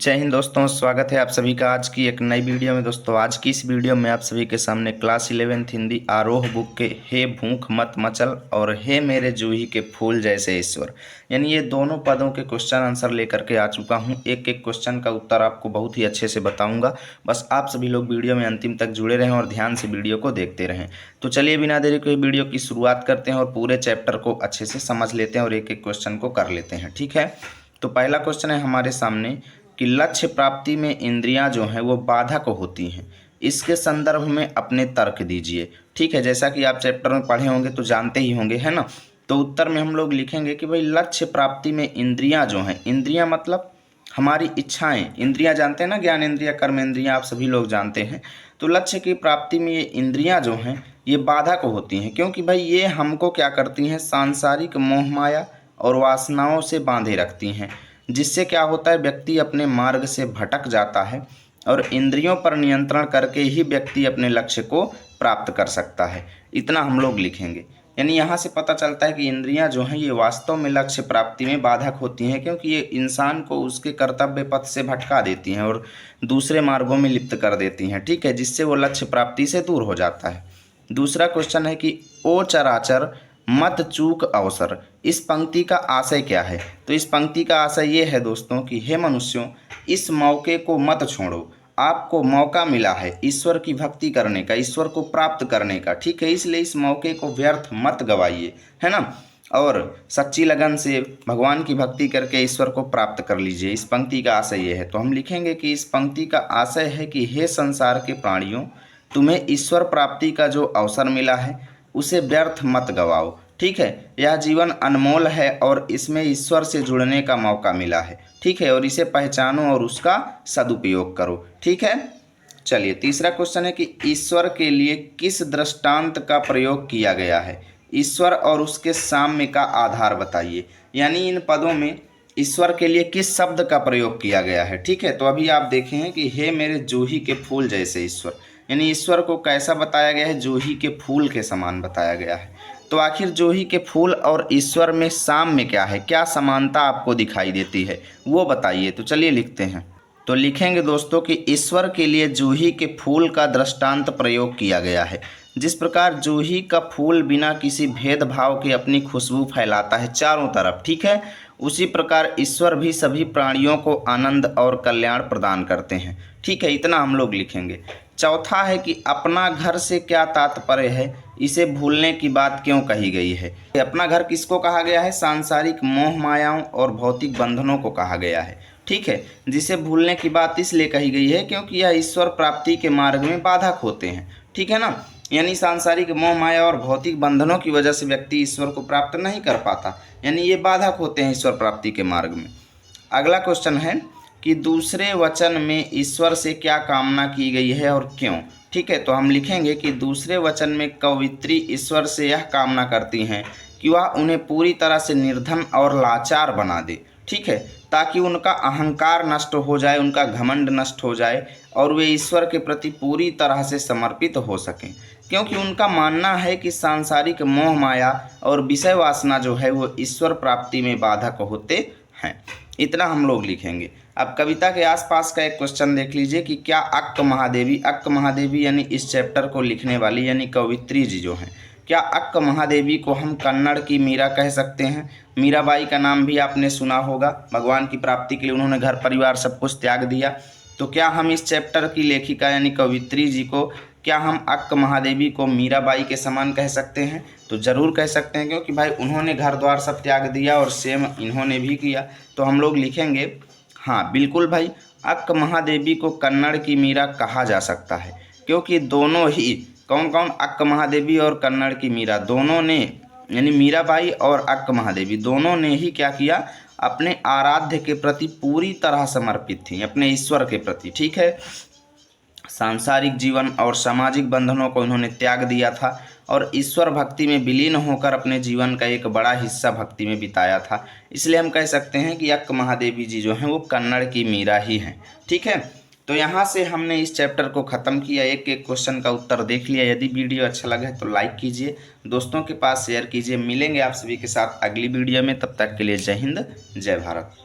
जय हिंद दोस्तों, स्वागत है आप सभी का आज की एक नई वीडियो में। दोस्तों आज की इस वीडियो में आप सभी के सामने क्लास 11th हिंदी आरोह बुक के हे भूख मत मचल और हे मेरे जूही के फूल जैसे ईश्वर, यानी ये दोनों पदों के क्वेश्चन आंसर लेकर के आ चुका हूँ। एक एक क्वेश्चन का उत्तर आपको बहुत ही अच्छे से बताऊँगा। बस आप सभी लोग वीडियो में अंतिम तक जुड़े रहें और ध्यान से वीडियो को देखते रहें। तो चलिए बिना देरी के वीडियो की शुरुआत करते हैं और पूरे चैप्टर को अच्छे से समझ लेते हैं और एक एक क्वेश्चन को कर लेते हैं। ठीक है, तो पहला क्वेश्चन है हमारे सामने कि लक्ष्य प्राप्ति में इंद्रियां जो हैं वो बाधक होती हैं, इसके संदर्भ में अपने तर्क दीजिए। ठीक है, जैसा कि आप चैप्टर में पढ़े होंगे तो जानते ही होंगे, है ना। तो उत्तर में हम लोग लिखेंगे कि भाई लक्ष्य प्राप्ति में इंद्रियां जो हैं, इंद्रियां मतलब हमारी इच्छाएं, इंद्रियां जानते हैं ना, ज्ञान इंद्रिया कर्म इंद्रियां आप सभी लोग जानते हैं। तो लक्ष्य की प्राप्ति में ये इंद्रियां जो हैं ये बाधक होती हैं, क्योंकि भाई ये हमको क्या करती हैं, सांसारिक मोह माया और वासनाओं से बांधे रखती हैं, जिससे क्या होता है व्यक्ति अपने मार्ग से भटक जाता है और इंद्रियों पर नियंत्रण करके ही व्यक्ति अपने लक्ष्य को प्राप्त कर सकता है। इतना हम लोग लिखेंगे। यानी यहाँ से पता चलता है कि इंद्रियां जो हैं ये वास्तव में लक्ष्य प्राप्ति में बाधक होती हैं, क्योंकि ये इंसान को उसके कर्तव्य पथ से भटका देती हैं और दूसरे मार्गों में लिप्त कर देती हैं। ठीक है, जिससे वो लक्ष्य प्राप्ति से दूर हो जाता है। दूसरा क्वेश्चन है कि ओ चराचर मत चूक अवसर, इस पंक्ति का आशय क्या है। तो इस पंक्ति का आशय ये है दोस्तों कि हे मनुष्यों, इस मौके को मत छोड़ो। आपको मौका मिला है ईश्वर की भक्ति करने का, ईश्वर को प्राप्त करने का। ठीक है, इसलिए इस मौके को व्यर्थ मत गवाइए, है ना, और सच्ची लगन से भगवान की भक्ति करके ईश्वर को प्राप्त कर लीजिए। इस पंक्ति का आशय ये है। तो हम लिखेंगे कि इस पंक्ति का आशय है कि हे संसार के प्राणियों, तुम्हें ईश्वर प्राप्ति का जो अवसर मिला है उसे व्यर्थ मत गवाओ। ठीक है, यह जीवन अनमोल है और इसमें ईश्वर से जुड़ने का मौका मिला है। ठीक है, और इसे पहचानो और उसका सदुपयोग करो। ठीक है, चलिए तीसरा क्वेश्चन है कि ईश्वर के लिए किस दृष्टांत का प्रयोग किया गया है। ईश्वर और उसके साम्य का आधार बताइए। यानी इन पदों में ईश्वर के लिए किस शब्द का प्रयोग किया गया है। ठीक है, तो अभी आप देखे हैं कि हे मेरे जूही के फूल जैसे ईश्वर, यानी ईश्वर को कैसा बताया गया है, जूही के फूल के समान बताया गया है। तो आखिर जूही के फूल और ईश्वर में साम्य क्या है, क्या समानता आपको दिखाई देती है वो बताइए। तो चलिए लिखते हैं। तो लिखेंगे दोस्तों कि ईश्वर के लिए जूही के फूल का दृष्टांत प्रयोग किया गया है। जिस प्रकार जूही का फूल बिना किसी भेदभाव के अपनी खुशबू फैलाता है चारों तरफ, ठीक है, उसी प्रकार ईश्वर भी सभी प्राणियों को आनंद और कल्याण प्रदान करते हैं। ठीक है, इतना हम लोग लिखेंगे। चौथा है कि अपना घर से क्या तात्पर्य है, इसे भूलने की बात क्यों कही गई है। अपना घर किसको कहा गया है, सांसारिक मोह मायाओं और भौतिक बंधनों को कहा गया है। ठीक है, जिसे भूलने की बात इसलिए कही गई है क्योंकि यह ईश्वर प्राप्ति के मार्ग में बाधक होते हैं। ठीक है ना, यानी सांसारिक मोह माया और भौतिक बंधनों की वजह से व्यक्ति ईश्वर को प्राप्त नहीं कर पाता, यानी ये बाधक होते हैं ईश्वर प्राप्ति के मार्ग में। अगला क्वेश्चन है कि दूसरे वचन में ईश्वर से क्या कामना की गई है और क्यों। ठीक है, तो हम लिखेंगे कि दूसरे वचन में कवयित्री ईश्वर से यह कामना करती हैं कि वह उन्हें पूरी तरह से निर्धन और लाचार बना दे। ठीक है, ताकि उनका अहंकार नष्ट हो जाए, उनका घमंड नष्ट हो जाए और वे ईश्वर के प्रति पूरी तरह से समर्पित हो सकें, क्योंकि उनका मानना है कि सांसारिक मोह माया और विषय वासना जो है वो ईश्वर प्राप्ति में बाधक होते हैं। इतना हम लोग लिखेंगे। अब कविता के आसपास का एक क्वेश्चन देख लीजिए कि क्या अक्क महादेवी यानी इस चैप्टर को लिखने वाली यानी कवयित्री जी जो हैं, क्या अक्क महादेवी को हम कन्नड़ की मीरा कह सकते हैं। मीराबाई का नाम भी आपने सुना होगा, भगवान की प्राप्ति के लिए उन्होंने घर परिवार सब कुछ त्याग दिया। तो क्या हम इस चैप्टर की लेखिका यानी कवयित्री जी को, क्या हम अक्क महादेवी को मीराबाई के समान कह सकते हैं। तो ज़रूर कह सकते हैं, क्योंकि भाई उन्होंने घर द्वार सब त्याग दिया और सेम इन्होंने भी किया। तो हम लोग लिखेंगे हाँ बिल्कुल भाई, अक्क महादेवी को कन्नड़ की मीरा कहा जा सकता है, क्योंकि दोनों ही कौन कौन, अक्क महादेवी और कन्नड़ की मीरा, दोनों ने यानी मीराबाई और अक्क महादेवी दोनों ने ही क्या किया, अपने आराध्य के प्रति पूरी तरह समर्पित थी, अपने ईश्वर के प्रति। ठीक है, सांसारिक जीवन और सामाजिक बंधनों को इन्होंने त्याग दिया था और ईश्वर भक्ति में विलीन होकर अपने जीवन का एक बड़ा हिस्सा भक्ति में बिताया था। इसलिए हम कह सकते हैं कि अक्क महादेवी जी जो हैं वो कन्नड़ की मीरा ही हैं। ठीक है, तो यहाँ से हमने इस चैप्टर को ख़त्म किया, एक एक क्वेश्चन का उत्तर देख लिया। यदि वीडियो अच्छा लगे तो लाइक कीजिए, दोस्तों के पास शेयर कीजिए। मिलेंगे आप सभी के साथ अगली वीडियो में, तब तक के लिए जय हिंद जय भारत।